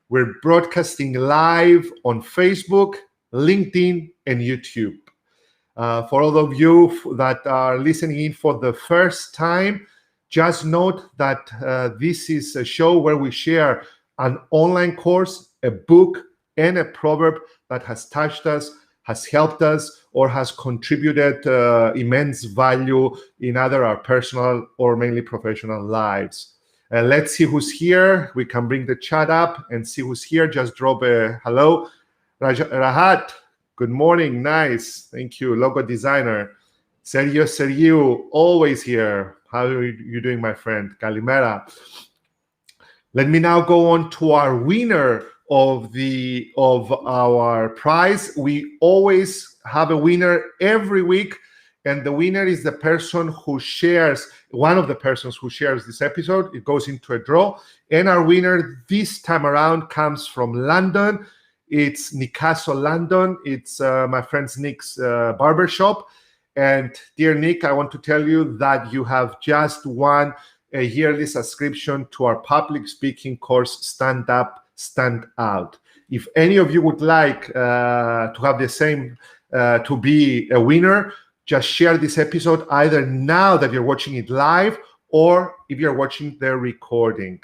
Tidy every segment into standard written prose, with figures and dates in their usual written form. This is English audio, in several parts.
We're broadcasting live on Facebook, LinkedIn, and YouTube. For all of you that are listening in for the first time, just note that this is a show where we share an online course, a book, and a proverb that has touched us, has helped us, or has contributed immense value in either our personal or mainly professional lives. Let's see who's here. We can bring the chat up and see who's here. Just drop a hello. Rahat, good morning. Nice. Thank you. Logo designer. Sergio, always here. How are you doing, my friend? Kalimera. Let me now go on to our winner of our prize. We always have a winner every week, and the winner is the person who shares, one of the persons who shares this episode. It goes into a draw, and our winner this time around comes from London. It's Nicasso London. It's my friend Nick's barbershop. And dear Nick, I want to tell you that you have just won a yearly subscription to our public speaking course, Stand Up, Stand Out. If any of you would like to have the same, to be a winner, just share this episode either now that you're watching it live or if you're watching the recording.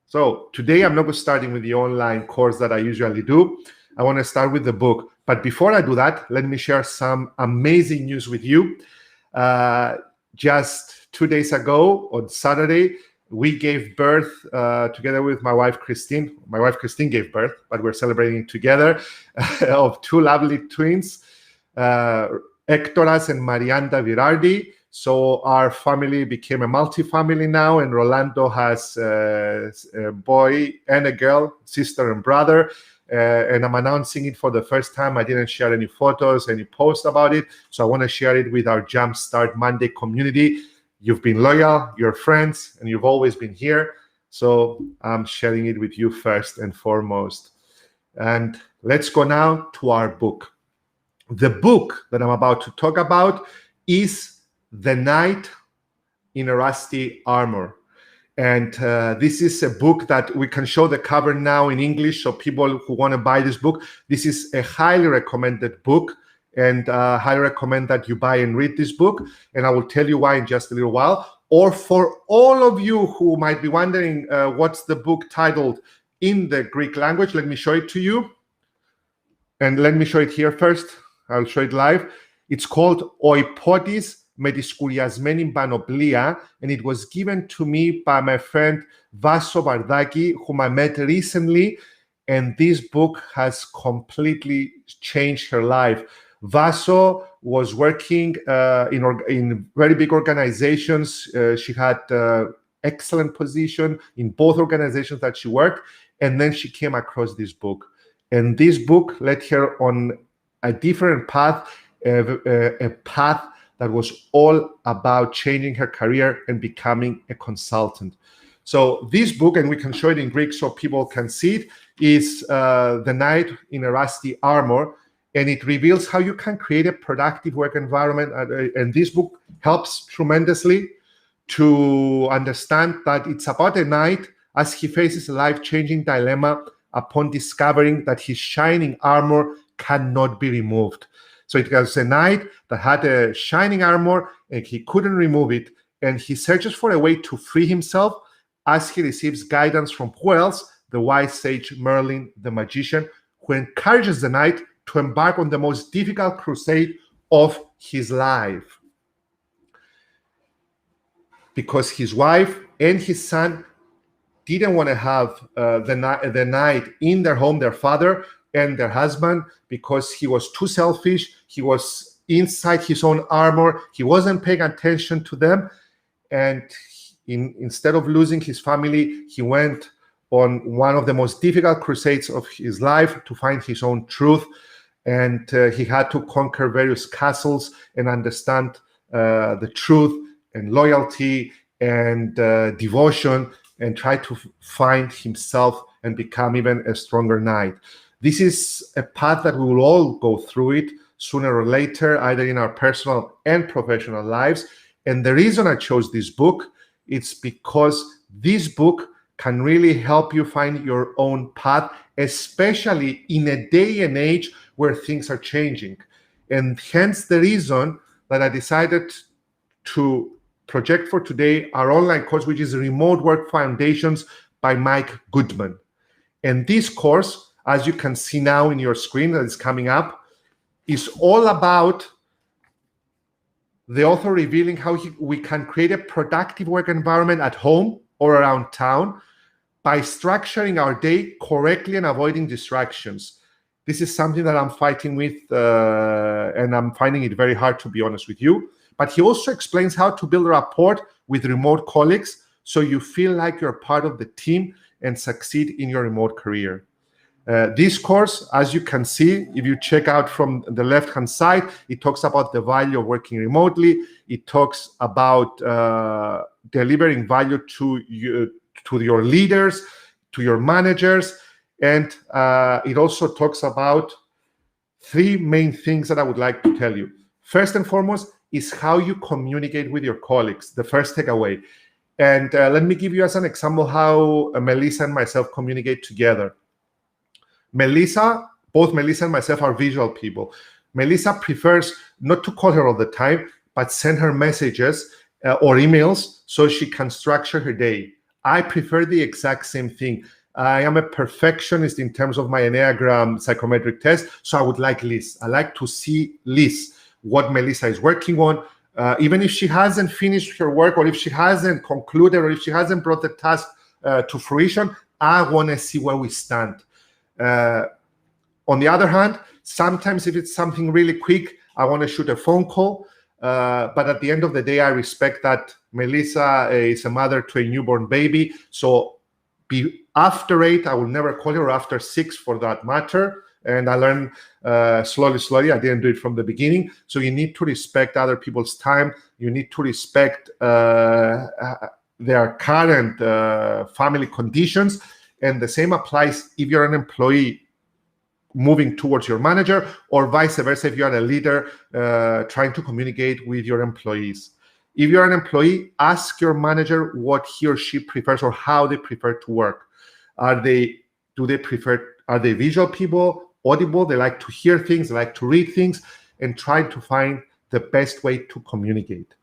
So today I'm not starting with the online course that I usually do. I want to start with the book. But before I do that, let me share some amazing news with you. Just 2 days ago on Saturday, we gave birth together with my wife, Christine. My wife, Christine, gave birth, but we're celebrating together of two lovely twins, Hectoras and Marianda Virardi. So our family became a multi-family now, and Rolando has a boy and a girl, sister and brother. And I'm announcing it for the first time. I didn't share any photos, any posts about it. So I want to share it with our Jumpstart Monday community. You've been loyal, you're friends, and you've always been here. So I'm sharing it with you first and foremost. And let's go now to our book. The book that I'm about to talk about is The Knight in a Rusty Armor. And this is a book that we can show the cover now in English. So people who want to buy this book, this is a highly recommended book. And highly recommend that you buy and read this book. And I will tell you why in just a little while. Or for all of you who might be wondering what's the book titled in the Greek language, let me show it to you. And let me show it here first. I'll show it live. It's called Oipotis με τη σκουριασμένη πανοπλία, and it was given to me by my friend Vaso Vardaki, whom I met recently. And this book has completely changed her life. Vaso was working in very big organizations. She had excellent position in both organizations that she worked. And then she came across this book. And this book led her on a different path, a path that was all about changing her career and becoming a consultant. So this book, and we can show it in Greek so people can see it, is The Knight in a Rusty Armor. And it reveals how you can create a productive work environment. And this book helps tremendously to understand that it's about a knight as he faces a life-changing dilemma upon discovering that his shining armor cannot be removed. So it was a knight that had a shining armor and he couldn't remove it. And he searches for a way to free himself as he receives guidance from who else? The wise sage Merlin, the magician, who encourages the knight to embark on the most difficult crusade of his life. Because his wife and his son didn't want to have the knight in their home, their father and their husband, because he was too selfish. He was inside his own armor. He wasn't paying attention to them. And instead of losing his family, he went on one of the most difficult crusades of his life to find his own truth. And he had to conquer various castles and understand the truth and loyalty and devotion, and try to find himself and become even a stronger knight. This is a path that we will all go through it sooner or later, either in our personal and professional lives. And the reason I chose this book, it's because this book can really help you find your own path, especially in a day and age where things are changing. And hence the reason that I decided to project for today our online course, which is Remote Work Foundations by Mike Gutman. And this course, as you can see now in your screen that is coming up, is all about the author revealing how we can create a productive work environment at home or around town by structuring our day correctly and avoiding distractions. This is something that I'm fighting with, and I'm finding it very hard, to be honest with you. But he also explains how to build rapport with remote colleagues so you feel like you're part of the team and succeed in your remote career. This course, as you can see, if you check out from the left-hand side, it talks about the value of working remotely. It talks about delivering value to your leaders, to your managers, and it also talks about 3 main things that I would like to tell you. First and foremost is how you communicate with your colleagues, the first takeaway. And let me give you as an example how Melissa and myself communicate together. Both Melissa and myself are visual people. Melissa prefers not to call her all the time, but send her messages or emails so she can structure her day. I prefer the exact same thing. I am a perfectionist in terms of my Enneagram psychometric test, so I would like lists. I like to see lists, what Melissa is working on. Even if she hasn't finished her work, or if she hasn't concluded, or if she hasn't brought the task to fruition, I want to see where we stand. On the other hand, sometimes if it's something really quick, I want to shoot a phone call. But at the end of the day, I respect that Melissa is a mother to a newborn baby. So after 8, I will never call her, or after 6 for that matter. And I learned slowly. I didn't do it from the beginning. So you need to respect other people's time. You need to respect their current family conditions. And the same applies if you're an employee moving towards your manager, or vice versa if you're a leader trying to communicate with your employees. If you're an employee, ask your manager what he or she prefers or how they prefer to work. Are they visual people, audible? They like to hear things, they like to read things, and try to find the best way to communicate.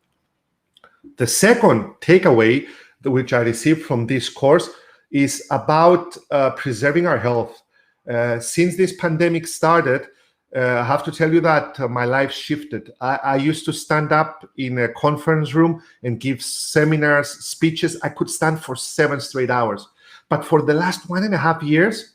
The second takeaway, which I received from this course, is about preserving our health. Since this pandemic started, I have to tell you that my life shifted. I used to stand up in a conference room and give seminars, speeches. I could stand for 7 straight hours. But for the last 1.5 years,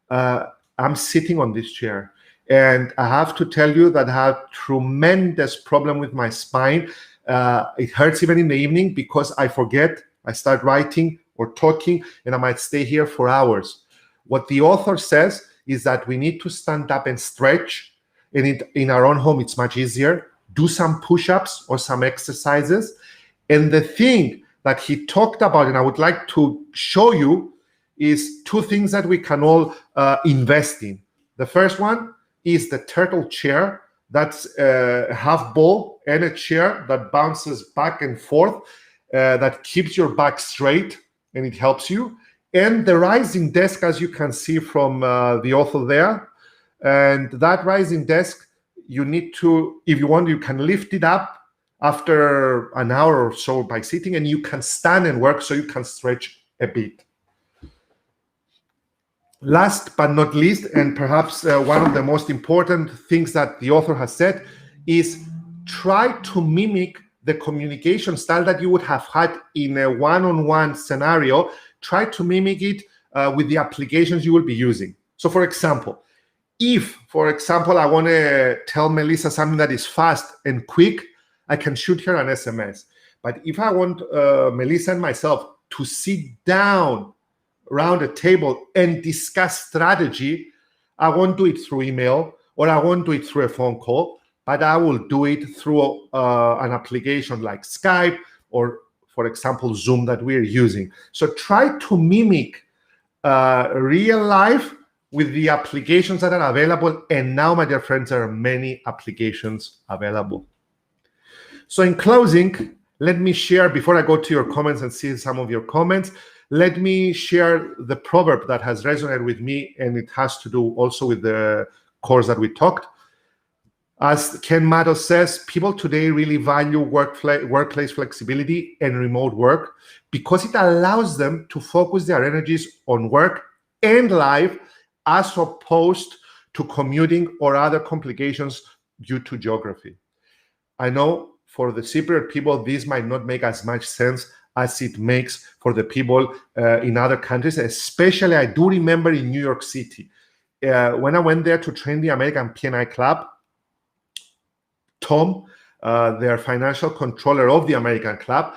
I'm sitting on this chair. And I have to tell you that I have tremendous problem with my spine. It hurts even in the evening because I forget. I start writing or talking, and I might stay here for hours. What the author says is that we need to stand up and stretch. And in our own home, it's much easier. Do some push-ups or some exercises. And the thing that he talked about, and I would like to show you, is 2 things that we can all invest in. The first one is the turtle chair. That's a half ball and a chair that bounces back and forth, that keeps your back straight, and it helps you. And the rising desk, as you can see from the author there. And that rising desk, you need to, if you want, you can lift it up after an hour or so by sitting, and you can stand and work so you can stretch a bit. Last but not least, and perhaps one of the most important things that the author has said, is try to mimic the communication style that you would have had in a one-on-one scenario. Try to mimic it with the applications you will be using. So for example, if, I want to tell Melissa something that is fast and quick, I can shoot her an SMS. But if I want Melissa and myself to sit down around a table and discuss strategy, I won't do it through email, or I won't do it through a phone call, but I will do it through an application like Skype, or for example, Zoom that we're using. So try to mimic real life with the applications that are available. And now, my dear friends, there are many applications available. So in closing, let me share, before I go to your comments and see some of your comments, let me share the proverb that has resonated with me, and it has to do also with the course that we talked. As Ken Matos says, people today really value workplace flexibility and remote work because it allows them to focus their energies on work and life as opposed to commuting or other complications due to geography. I know for the Cypriot people, this might not make as much sense as it makes for the people in other countries, especially I do remember in New York City. When I went there to train the American P&I Club, Tom, their financial controller of the American Club,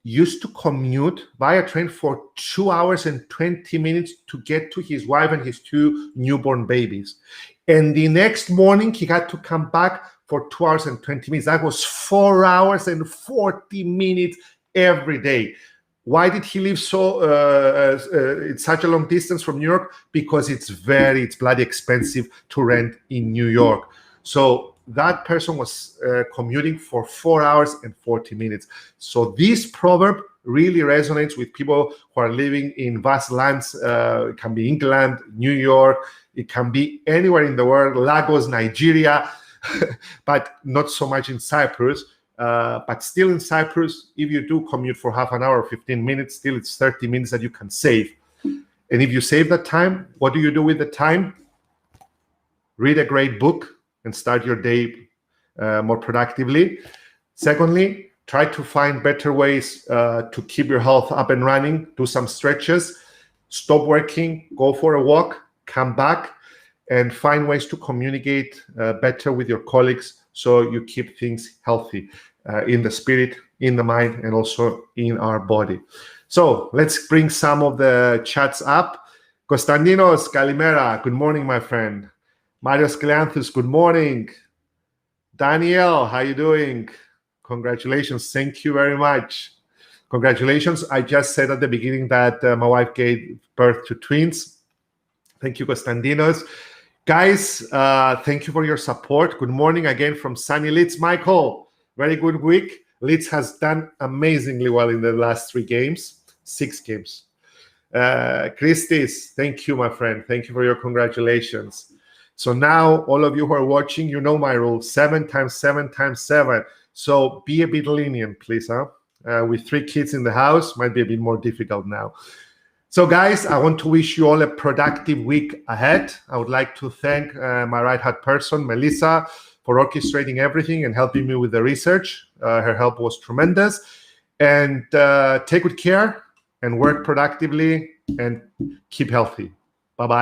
used to commute via train for 2 hours and 20 minutes to get to his wife and his 2 newborn babies. And the next morning, he had to come back for 2 hours and 20 minutes. That was 4 hours and 40 minutes every day. Why did he live it's such a long distance from New York? Because it's bloody expensive to rent in New York. So that person was commuting for 4 hours and 40 minutes. So this proverb really resonates with people who are living in vast lands. It can be England, New York, it can be anywhere in the world, Lagos, Nigeria, but not so much in Cyprus. But still in Cyprus, if you do commute for half an hour or 15 minutes, still it's 30 minutes that you can save. And if you save that time, what do you do with the time? Read a great book and start your day more productively. Secondly, try to find better ways to keep your health up and running. Do some stretches, stop working, go for a walk, come back, and find ways to communicate better with your colleagues so you keep things healthy in the spirit, in the mind, and also in our body. So let's bring some of the chats up. Konstantinos, Kalimera, good morning, my friend. Marios Kleanthus, good morning. Daniel, how you doing? Congratulations. Thank you very much. Congratulations. I just said at the beginning that my wife gave birth to twins. Thank you, Konstantinos. Guys, thank you for your support. Good morning again from sunny Leeds. Michael, very good week. Leeds has done amazingly well in the last 6 games. Christis, thank you, my friend. Thank you for your congratulations. So now, all of you who are watching, you know my rule, 7 times 7 times 7. So be a bit lenient, please. With 3 kids in the house, might be a bit more difficult now. So guys, I want to wish you all a productive week ahead. I would like to thank my right-hand person, Melissa, for orchestrating everything and helping me with the research. Her help was tremendous. And take good care and work productively and keep healthy. Bye-bye.